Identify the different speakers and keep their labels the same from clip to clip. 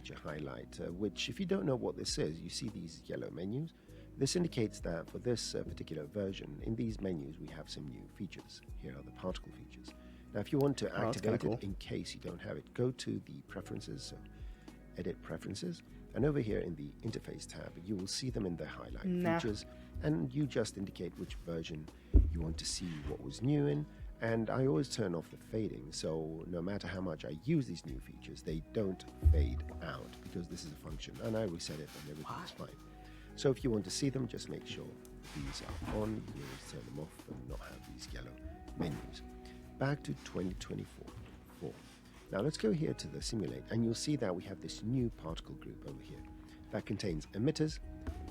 Speaker 1: feature highlight, which, if you don't know what this is, you see these yellow menus. This indicates that for this particular version, in these menus, we have some new features. Here are the particle features. Now, if you want to activate
Speaker 2: cool.
Speaker 1: it in case you don't have it, go to the Preferences, so Edit Preferences, and over here in the Interface tab, you will see them in the highlight features, and you just indicate which version you want to see what was new in. And I always turn off the fading, so no matter how much I use these new features, they don't fade out because this is a function, and I reset it and everything is fine. So if you want to see them, just make sure these are on. You always turn them off and not have these yellow menus. Back to 2024. Now let's go here to the simulate, and you'll see that we have this new particle group over here that contains emitters,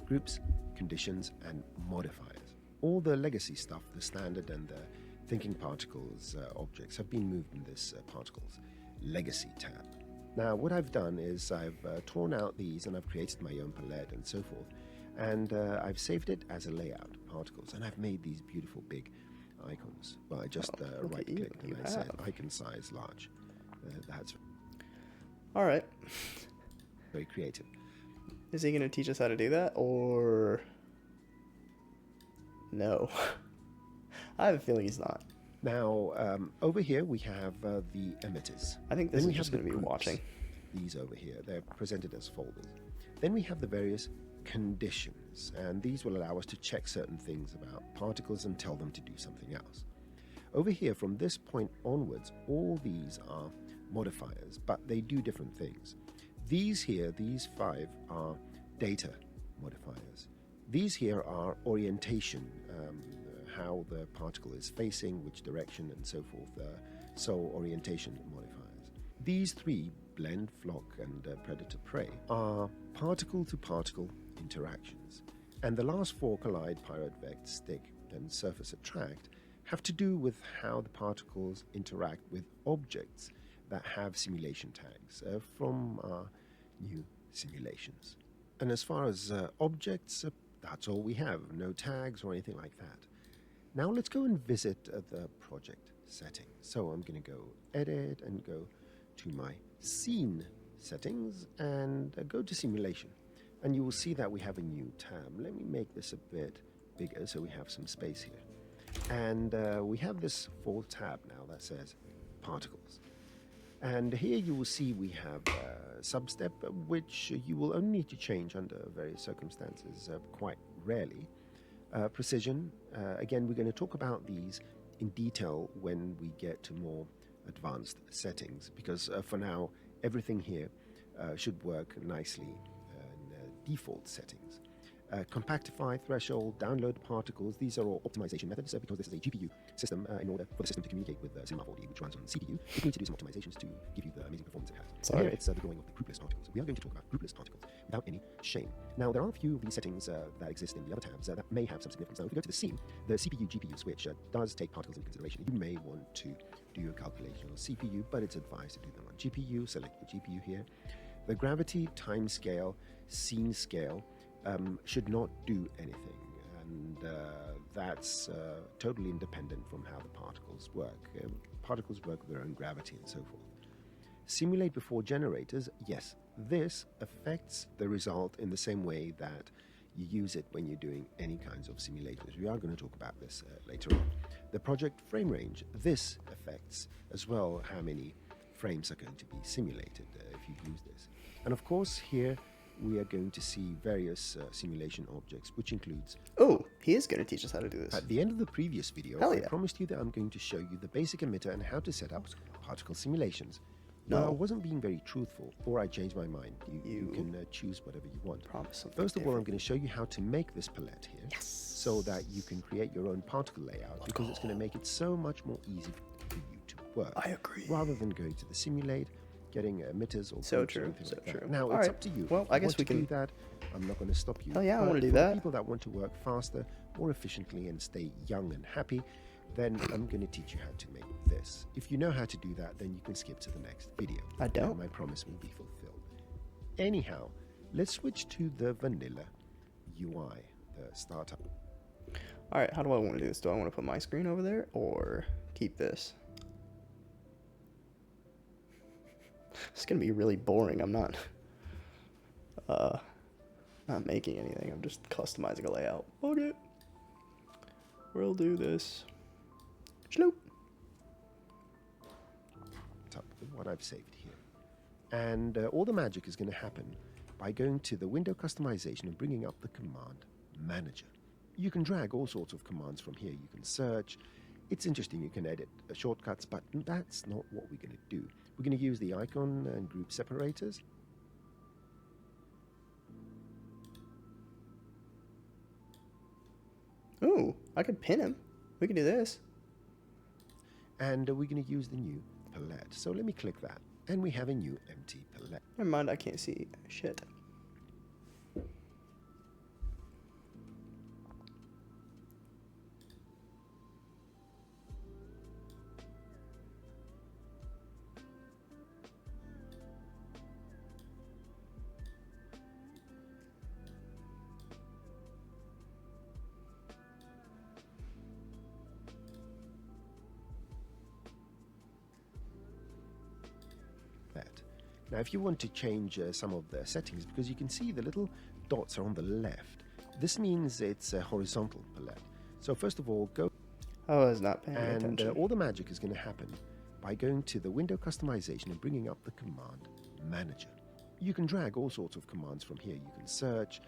Speaker 1: groups, conditions, and modifiers. All the legacy stuff, the standard and the thinking particles objects, have been moved in this particles legacy tab. Now what I've done is I've torn out these and I've created my own palette and so forth, and I've saved it as a layout particles, and I've made these beautiful big icons. Well, I just right clicked and I said icon size large. That's
Speaker 2: all right.
Speaker 1: very creative.
Speaker 2: Is he going to teach us how to do that, or no? I have a feeling he's not.
Speaker 1: Now over here we have the emitters.
Speaker 2: I think this is just going to be watching.
Speaker 1: These over here, they're presented as folders. Then we have the various conditions, and these will allow us to check certain things about particles and tell them to do something else. Over here, from this point onwards, all these are modifiers, but they do different things. These here, these 5 are data modifiers. These here are orientation, how the particle is facing, which direction, and so forth. So orientation modifiers. These 3, blend, flock, and predator-prey, are particle-to-particle interactions. And the last 4, collide, pirate, vect, stick, and surface attract, have to do with how the particles interact with objects that have simulation tags from our new simulations. And as far as objects, that's all we have, no tags or anything like that. Now let's go and visit the project settings. So I'm going to go edit and go to my scene settings and go to simulation. And you will see that we have a new tab. Let me make this a bit bigger so we have some space here. And we have this 4th tab now that says particles. And here you will see we have a substep, which you will only need to change under various circumstances, quite rarely. Precision, again, we're going to talk about these in detail when we get to more advanced settings, because for now, everything here should work nicely in default settings. Compactify, threshold, download particles, these are all optimization methods because this is a GPU system. In order for the system to communicate with Cinema 4D, which runs on CPU, it needs to do some optimizations to give you the amazing performance it has. So here it's the drawing of the groupless particles. We are going to talk about groupless particles without any shame. Now, there are a few of these settings that exist in the other tabs that may have some significance. Now, if we go to the scene, the CPU-GPU switch does take particles into consideration. You may want to do a calculation on CPU, but it's advised to do them on GPU. Select the GPU here. The gravity, time scale, scene scale, should not do anything, and that's totally independent from how the particles work. Particles work with their own gravity and so forth. Simulate before generators, yes, this affects the result in the same way that you use it when you're doing any kinds of simulators. We are going to talk about this later on. The project frame range, this affects as well how many frames are going to be simulated if you use this. And of course here we are going to see various simulation objects, which includes...
Speaker 2: Oh, he is going to teach us how to do this.
Speaker 1: At the end of the previous video,
Speaker 2: Hell
Speaker 1: I
Speaker 2: yeah.
Speaker 1: promised you that I'm going to show you the basic emitter and how to set up particle simulations.
Speaker 2: No.
Speaker 1: Well, I wasn't being very truthful, or I changed my mind. You can choose whatever you want.
Speaker 2: Promise something
Speaker 1: First of all, I'm
Speaker 2: different.
Speaker 1: going to show you how to make this palette here, so that you can create your own particle layout, because it's going to make it so much more easy for you to work.
Speaker 2: I agree.
Speaker 1: Rather than going to the simulate, getting emitters or
Speaker 2: So
Speaker 1: groups or
Speaker 2: true,
Speaker 1: anything
Speaker 2: so
Speaker 1: like that.
Speaker 2: true.
Speaker 1: Now,
Speaker 2: All
Speaker 1: it's
Speaker 2: right.
Speaker 1: up to you.
Speaker 2: Well,
Speaker 1: If
Speaker 2: I
Speaker 1: you
Speaker 2: guess
Speaker 1: want
Speaker 2: we
Speaker 1: to
Speaker 2: can...
Speaker 1: do that. I'm not going to stop you.
Speaker 2: Oh yeah, I
Speaker 1: But
Speaker 2: want to do
Speaker 1: for
Speaker 2: that.
Speaker 1: people that want to work faster, more efficiently, and stay young and happy, then I'm going to teach you how to make this. If you know how to do that, then you can skip to the next video.
Speaker 2: I don't.
Speaker 1: And my promise will be fulfilled. Anyhow, let's switch to the vanilla UI, the startup.
Speaker 2: All right, how do I want to do this? Do I want to put my screen over there or keep this? It's going to be really boring. I'm not not making anything. I'm just customizing a layout. Okay. We'll do this. Schloop.
Speaker 1: Up with what I've saved here. And all the magic is going to happen by going to the window customization and bringing up the command manager. You can drag all sorts of commands from here. You can search. It's interesting, you can edit shortcuts, but that's not what we're going to do. We're going to use the icon and group separators.
Speaker 2: Ooh, I could pin him. We can do this.
Speaker 1: And we're going to use the new palette. So let me click that. And we have a new empty palette.
Speaker 2: Never mind, I can't see shit.
Speaker 1: Now, if you want to change some of the settings, because you can see the little dots are on the left, this means it's a horizontal palette. So first of all, go
Speaker 2: I was not paying
Speaker 1: and
Speaker 2: attention.
Speaker 1: all the magic is going to happen by going to the window customization and bringing up the command manager. You can drag all sorts of commands from here. You can search.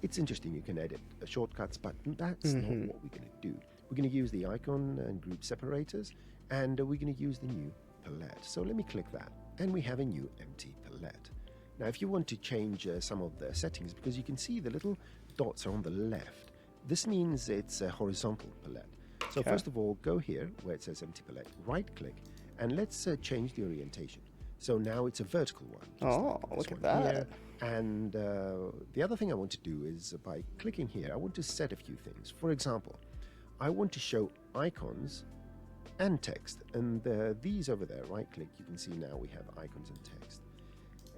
Speaker 1: It's interesting, you can edit shortcuts, but that's not what we're going to do. We're going to use the icon and group separators, and we're going to use the new palette. So let me click that. And we have a new empty palette. Now, if you want to change some of the settings, because you can see the little dots are on the left, this means it's a horizontal palette. So first of all, go here where it says empty palette, right click, and let's change the orientation. So now it's a vertical one.
Speaker 2: Oh, look at that.
Speaker 1: Here. And the other thing I want to do is by clicking here, I want to set a few things. For example, I want to show icons and text, and these over there, right click, you can see now we have icons and text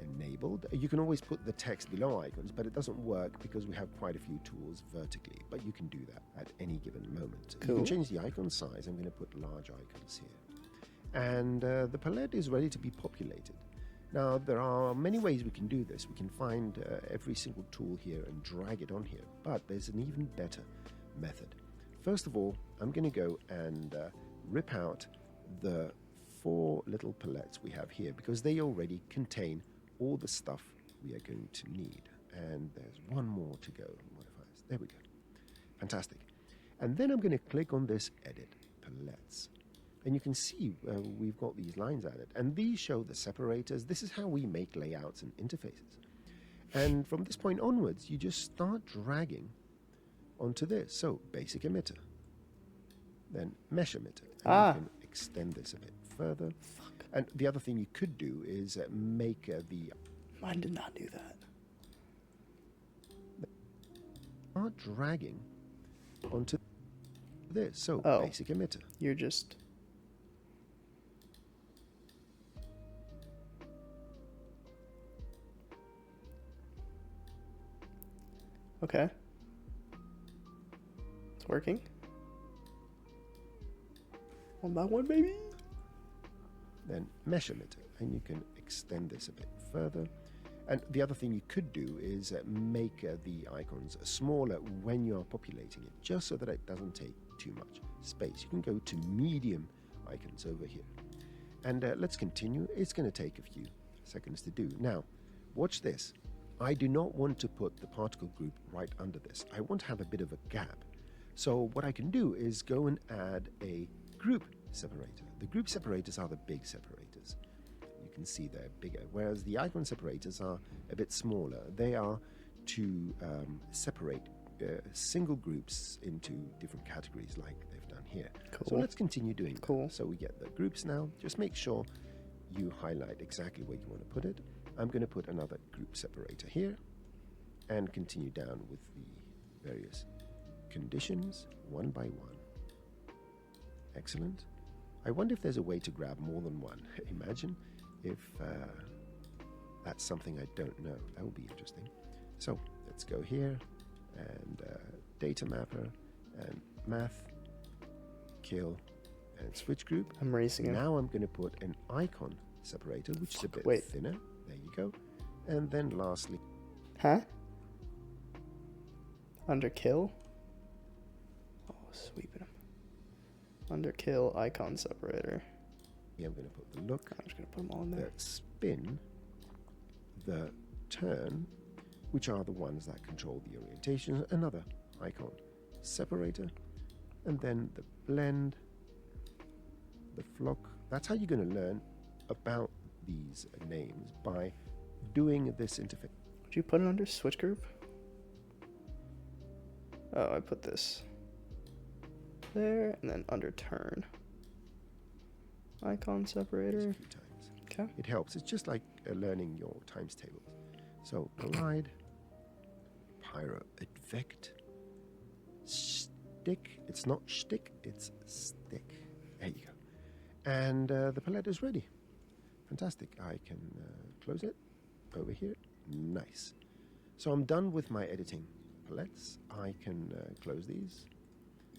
Speaker 1: enabled. You can always put the text below icons, but it doesn't work because we have quite a few tools vertically, but you can do that at any given moment.
Speaker 2: Cool.
Speaker 1: You can change the icon size. I'm going to put large icons here, and the palette is ready to be populated. Now, there are many ways we can do this. We can find every single tool here and drag it on here, but there's an even better method. First of all, I'm going to go and rip out the 4 little palettes we have here, because they already contain all the stuff we are going to need. And there's one more to go. Modifiers. There we go. Fantastic. And then I'm going to click on this edit palettes. And you can see we've got these lines added. And these show the separators. This is how we make layouts and interfaces. And from this point onwards, you just start dragging onto this. So basic emitter. Then mesh emitter. And you can extend this a bit further.
Speaker 2: Fuck.
Speaker 1: And the other thing you could do is make the...
Speaker 2: Mine did not do that.
Speaker 1: Start dragging onto this. So basic emitter.
Speaker 2: You're just... Okay. It's working. One by one, baby.
Speaker 1: Then mesh emitter, and you can extend this a bit further. And the other thing you could do is make the icons smaller when you are populating it, just so that it doesn't take too much space. You can go to medium icons over here. And let's continue. It's going to take a few seconds to do. Now, watch this. I do not want to put the particle group right under this. I want to have a bit of a gap. So what I can do is go and add a group separator. The group separators are the big separators. You can see they're bigger, whereas the icon separators are a bit smaller. They are to separate single groups into different categories like they've done here.
Speaker 2: Cool.
Speaker 1: So let's continue doing
Speaker 2: Cool.
Speaker 1: that. So we get the groups now. Just make sure you highlight exactly where you want to put it. I'm going to put another group separator here and continue down with the various conditions one by one. Excellent. I wonder if there's a way to grab more than one. Imagine if that's something I don't know. That would be interesting. So let's go here and data mapper and math, kill, and switch group.
Speaker 2: I'm racing him.
Speaker 1: Now I'm going to put an icon separator, which is a bit thinner. There you go. And then lastly,
Speaker 2: Huh? Under kill? Oh, sweeping him. Under kill, icon separator.
Speaker 1: Here I'm going to put the look,
Speaker 2: I'm just going to put them all in
Speaker 1: the
Speaker 2: there.
Speaker 1: spin, the turn, which are the ones that control the orientation, another icon separator, and then the blend, the flock. That's how you're going to learn about these names, by doing this interface.
Speaker 2: Did you put it under switch group? Oh, I put this there, and then under turn. Icon
Speaker 1: A
Speaker 2: separator.
Speaker 1: few times.
Speaker 2: Okay.
Speaker 1: It helps. It's just like learning your times tables. So collide, pyro, advect, stick. It's not shtick, it's stick. There you go. And the palette is ready. Fantastic. I can close it over here. Nice. So I'm done with my editing palettes. I can close these,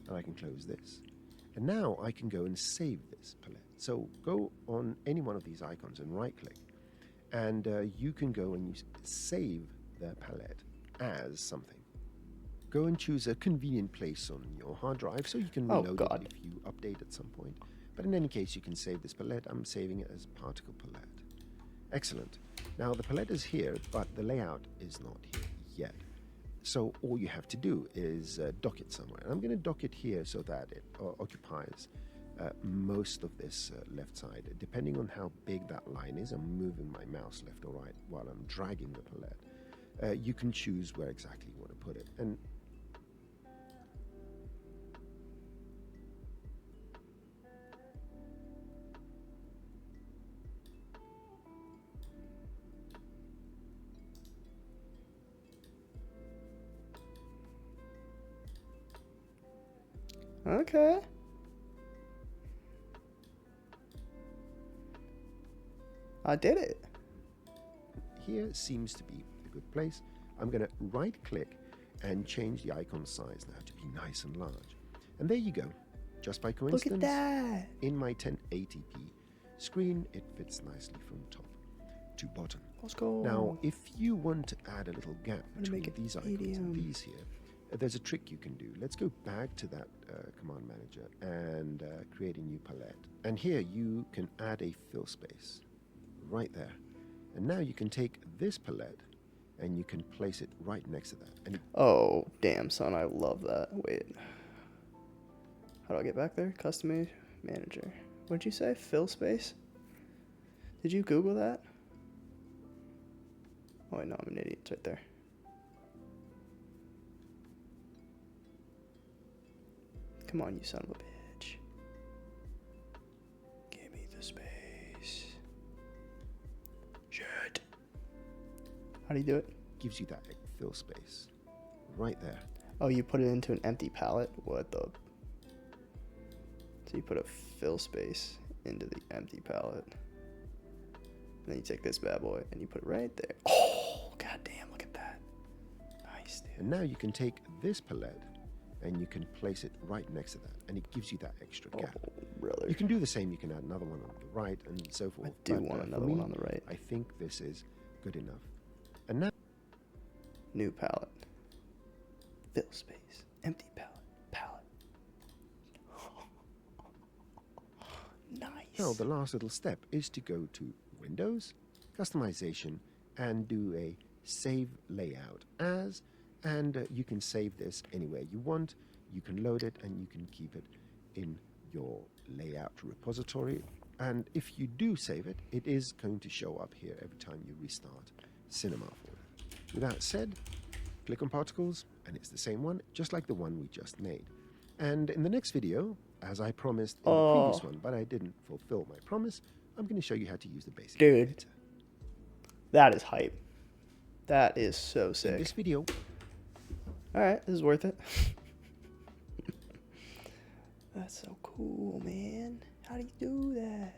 Speaker 1: and I can close this. And now I can go and save this palette. So go on any one of these icons and right click, and you can go and save the palette as something. Go and choose a convenient place on your hard drive so you can reload it if you update at some point. But in any case, you can save this palette. I'm saving it as particle palette. Excellent. Now the palette is here, but the layout is not here yet. So all you have to do is dock it somewhere. And I'm going to dock it here so that it occupies most of this left side. Depending on how big that line is, I'm moving my mouse left or right while I'm dragging the palette. You can choose where exactly you want to put it. And
Speaker 2: Okay. I did it.
Speaker 1: here seems to be a good place. I'm going to right click and change the icon size now to be nice and large. And there you go. Just by coincidence,
Speaker 2: Look at that.
Speaker 1: in my 1080p screen, it fits nicely from top to bottom.
Speaker 2: Let's go.
Speaker 1: Now, if you want to add a little gap
Speaker 2: I'm gonna
Speaker 1: between
Speaker 2: make it
Speaker 1: these icons
Speaker 2: medium.
Speaker 1: and these here, there's a trick you can do. Let's go back to that command manager and create a new palette. And here you can add a fill space right there. And now you can take this palette and you can place it right next to that. And
Speaker 2: Oh, damn, son. I love that. Wait. How do I get back there? Custom manager. What'd you say? Fill space? Did you Google that? Oh, wait, no, I'm an idiot. It's right there. Come on, you son of a bitch. Give me the space. Shit. How do you do it?
Speaker 1: gives you that fill space right there.
Speaker 2: Oh, you put it into an empty palette? What the? So you put a fill space into the empty palette. And then you take this bad boy and you put it right there. Oh, goddamn, look at that. Nice, dude.
Speaker 1: And now you can take this palette and you can place it right next to that, and it gives you that extra gap.
Speaker 2: Oh, brother.
Speaker 1: You can do the same. You can add another one on the right and so forth.
Speaker 2: I do
Speaker 1: But,
Speaker 2: want
Speaker 1: for
Speaker 2: another
Speaker 1: me,
Speaker 2: one on the right.
Speaker 1: I think this is good enough. And now,
Speaker 2: New palette. Fill space. Empty palette. Palette. Nice.
Speaker 1: now the last little step is to go to Windows, Customization, and do a Save Layout As, and you can save this anywhere you want. You can load it and you can keep it in your layout repository. And if you do save it, it is going to show up here every time you restart Cinema folder. With that said, click on Particles, and it's the same one, just like the one we just made. And in the next video, as I promised in the previous one, but I didn't fulfill my promise, I'm going to show you how to use the basic
Speaker 2: Dude.
Speaker 1: editor.
Speaker 2: That is hype. That is so
Speaker 1: In
Speaker 2: sick.
Speaker 1: this video,
Speaker 2: Alright, this is worth it. That's so cool, man. How do you do that?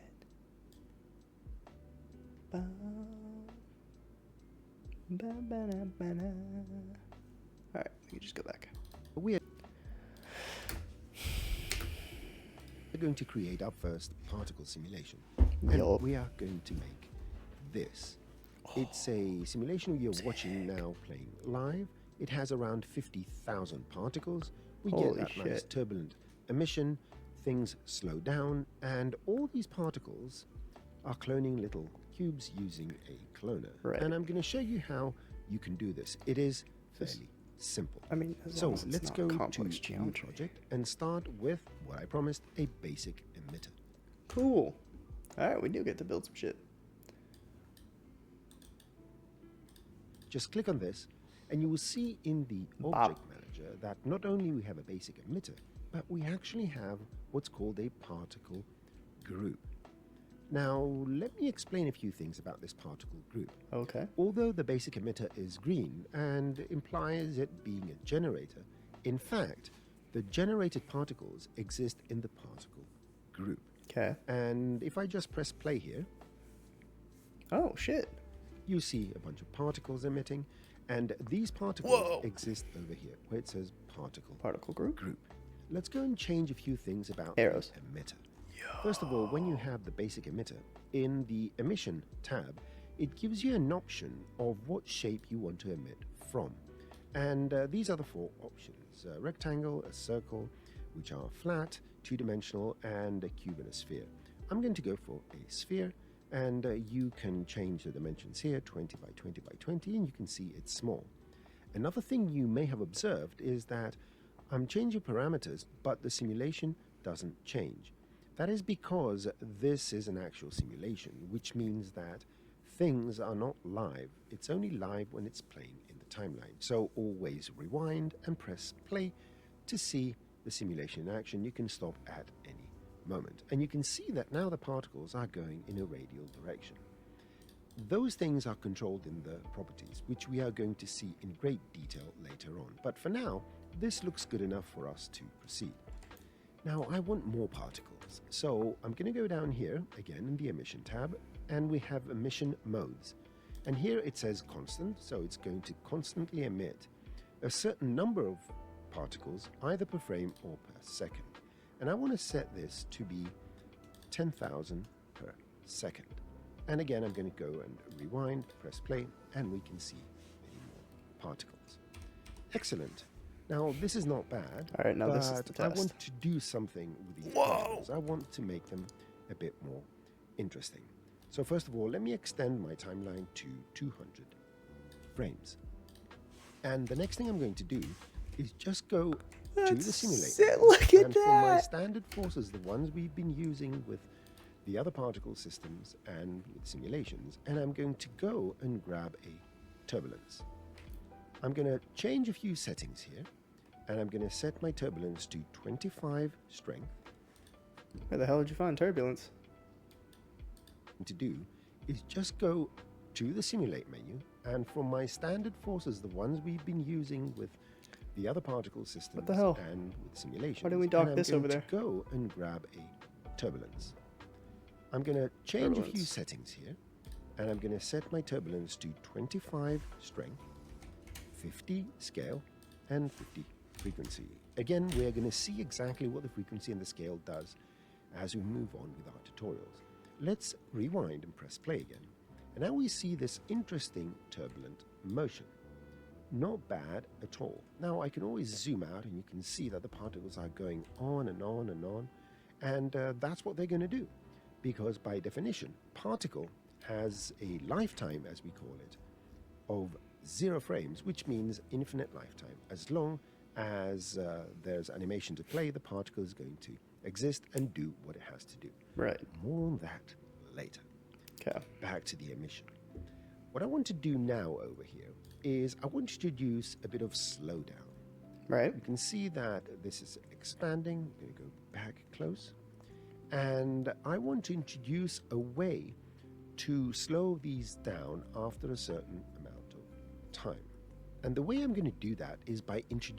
Speaker 2: Alright, we can just go back.
Speaker 1: we are going to create our first particle simulation. And
Speaker 2: Yup.
Speaker 1: we are going to make this. It's a simulation you're watching now playing live. It has around 50,000 particles. We get
Speaker 2: Holy
Speaker 1: that nice
Speaker 2: shit.
Speaker 1: turbulent emission, things slow down, and all these particles are cloning little cubes using a cloner.
Speaker 2: Right.
Speaker 1: And I'm going to show you how you can do this. It is fairly simple.
Speaker 2: I mean, as
Speaker 1: So
Speaker 2: long as it's
Speaker 1: let's
Speaker 2: not
Speaker 1: go to
Speaker 2: complex
Speaker 1: New
Speaker 2: geometry.
Speaker 1: Project and start with what I promised, a basic emitter.
Speaker 2: Cool. All right, we do get to build some shit.
Speaker 1: Just click on this and you will see in the
Speaker 2: Bop.
Speaker 1: Object Manager that not only we have a basic emitter, but we actually have what's called a particle group. Now, let me explain a few things about this particle group.
Speaker 2: Okay.
Speaker 1: Although the basic emitter is green and implies it being a generator, in fact, the generated particles exist in the particle group.
Speaker 2: Okay.
Speaker 1: And if I just press play here,
Speaker 2: Oh, shit.
Speaker 1: you see a bunch of particles emitting, and these particles
Speaker 2: Whoa.
Speaker 1: exist over here where it says particle
Speaker 2: Particle group.
Speaker 1: group. Let's go and change a few things about
Speaker 2: Arrows.
Speaker 1: the emitter. First of all, when you have the basic emitter, in the emission tab, it gives you an option of what shape you want to emit from. And these are the four options: a rectangle, a circle, which are flat, two-dimensional, and a cube and a sphere. I'm going to go for a sphere, and you can change the dimensions here, 20 by 20 by 20, and you can see it's small. Another thing you may have observed is that I'm changing parameters, but the simulation doesn't change. That is because this is an actual simulation, which means that things are not live. It's only live when it's playing in the timeline. So always rewind and press play to see the simulation in action. You can stop at any moment. And you can see that now the particles are going in a radial direction. Those things are controlled in the properties, which we are going to see in great detail later on. But for now, this looks good enough for us to proceed. Now, I want more particles, so I'm going to go down here, again in the emission tab, and we have emission modes. And here it says constant, so it's going to constantly emit a certain number of particles, either per frame or per second. And I want to set this to be 10,000 per second. And again, I'm going to go and rewind, press play, and we can see many more particles. Excellent. Now, this is not bad,
Speaker 2: All right, now
Speaker 1: but
Speaker 2: this is the
Speaker 1: I
Speaker 2: test.
Speaker 1: want to do something with these particles. I want to make them a bit more interesting. So first of all, let me extend my timeline to 200 frames. And the next thing I'm going to do is just go to the
Speaker 2: That's
Speaker 1: simulator.
Speaker 2: sick. Look at
Speaker 1: And for my
Speaker 2: that.
Speaker 1: standard forces, the ones we've been using with the other particle systems and with simulations, and I'm going to go and grab a turbulence. I'm going to change a few settings here, and I'm going to set my turbulence to 25 strength.
Speaker 2: Where the hell did you find turbulence?
Speaker 1: To do is just go to the simulate menu, and from my standard forces, the ones we've been using with the other particle systems
Speaker 2: the hell?
Speaker 1: and with simulations,
Speaker 2: Why didn't we dock
Speaker 1: and I'm
Speaker 2: this
Speaker 1: going
Speaker 2: over
Speaker 1: to
Speaker 2: there?
Speaker 1: go and grab a turbulence. I'm going to change a few
Speaker 2: Turbulence.
Speaker 1: settings here, and I'm going to set my turbulence to 25 strength, 50 scale, and 50 frequency. Again, we're going to see exactly what the frequency and the scale does as we move on with our tutorials. Let's rewind and press play again. And now we see this interesting turbulent motion. Not bad at all. Now I can always zoom out and you can see that the particles are going on and on and on. And that's what they're going to do. Because by definition, particle has a lifetime, as we call it, of 0 frames, which means infinite lifetime. As long as there's animation to play, the particle is going to exist and do what it has to do.
Speaker 2: Right.
Speaker 1: More on that later.
Speaker 2: Okay.
Speaker 1: Back to the emission. What I want to do now over here is I want to introduce a bit of slowdown.
Speaker 2: Right.
Speaker 1: You can see that this is expanding. I'm going to go back close. And I want to introduce a way to slow these down after a certain amount of time. And the way I'm going to do that is by introducing